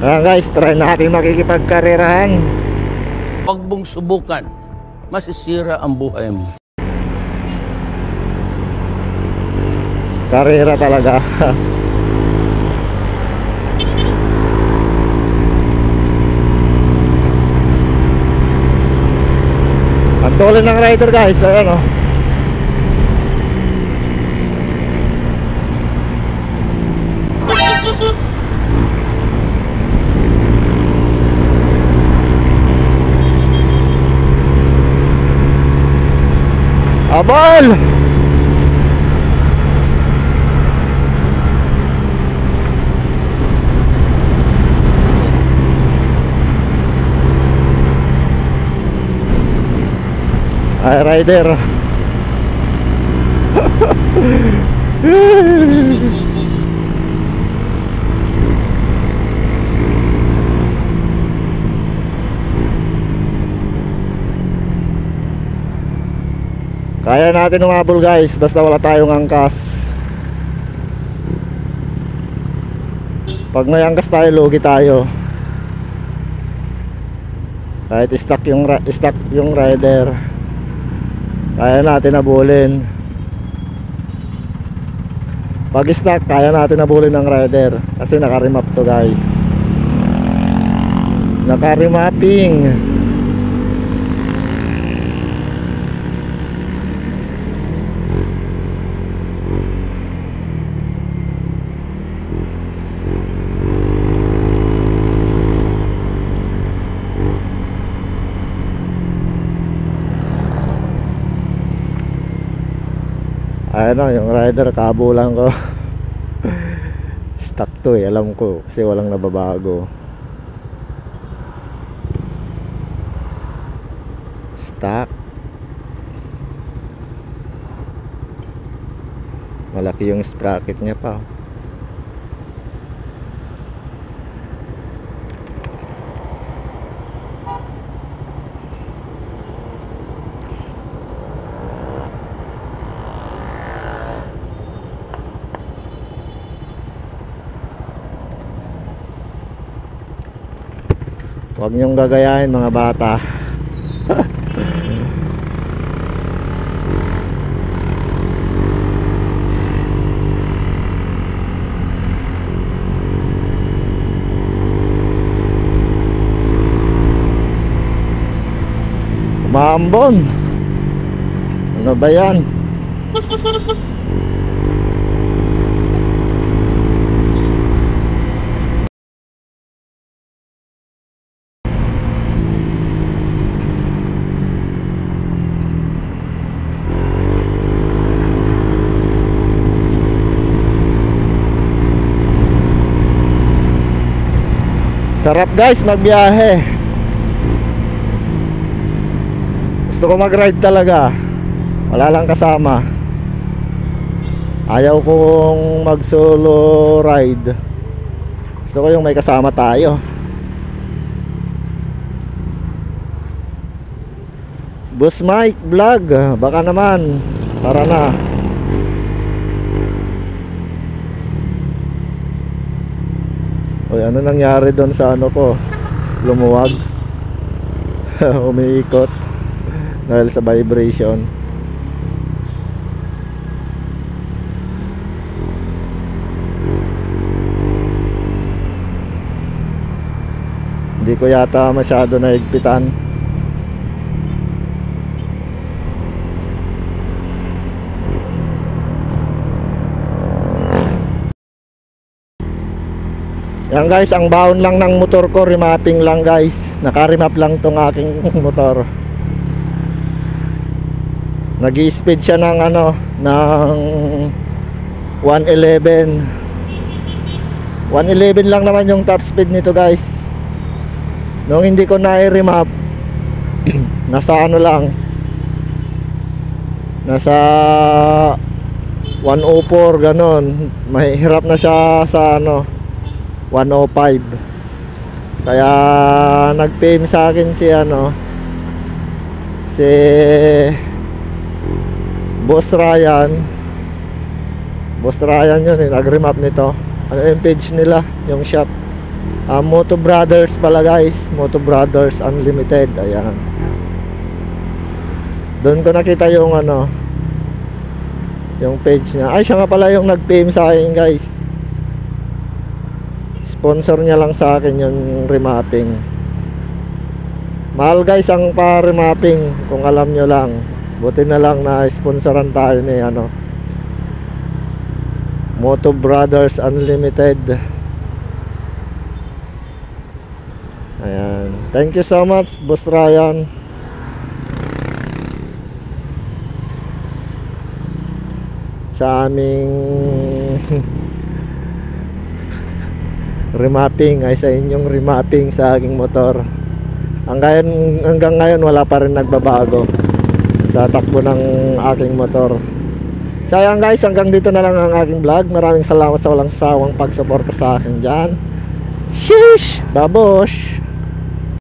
Ayan guys, try natin makikipagkarerahan. Huwag mong subukan, masisira ang buhay mo. Karera talaga. Ang tuloy ng rider guys, ayan o. Abol! Ay, rider. Kaya natin umabol guys, basta wala tayong angkas. Pag may angkas tayo, lugi tayo. Kahit stuck yung rider, kaya natin nabulin. Pag stuck, kaya natin nabulin ng rider. Kasi naka-remap to guys. Naka-remapping. Ano, yung rider kabulan ko. Stuck to eh, alam ko kasi walang nababago. Stuck. Malaki yung sprocket niya pa. Huwag niyong gagayahin mga bata. Maambon. Ano ba yan? Sarap guys magbiyahe. Gusto ko mag-ride talaga. Wala lang kasama. Ayaw kong mag-solo ride. Gusto ko yung may kasama tayo. Boss Mike Vlog, baka naman. Para na. Oy, ano nangyari doon sa ano ko? Lumuwag. Umiikot dahil sa vibration. Hindi ko yata masyado naigpitan. Yan guys, ang baon lang ng motor ko, remapping lang guys. Naka-remap lang tong aking motor. Nag-i-speed siya ng ano, ng 111. 111 lang naman yung top speed nito guys. Nung hindi ko na-remap, nasa ano lang, nasa 104 ganon. Mahirap na siya sa ano 105. Kaya nag-PM sa akin si ano, si Boss Ryan. Boss Ryan yun eh, nag-remap nito. Ano yung page nila, yung shop. Moto Brothers pala guys, Moto Brothers Unlimited. Ayan, doon ko nakita yung ano, yung page niya. Ay, siya nga pala yung nag-PM sa akin guys. Sponsor niya lang sa akin yung remapping. Mahal guys ang pa-remapping, kung alam nyo lang. Buti na lang na sponsoran tayo ni ano, Moto Brothers Unlimited. Ayan, thank you so much Boss Ryan. Sa aming remapping, ay sa inyong remapping sa aking motor. Hanggang ngayon wala pa rin nagbabago sa takbo ng aking motor. Sayang guys, hanggang dito na lang ang aking vlog. Maraming salamat sa walang sawang pagsuporta sa akin dyan. Sheesh! Babosh!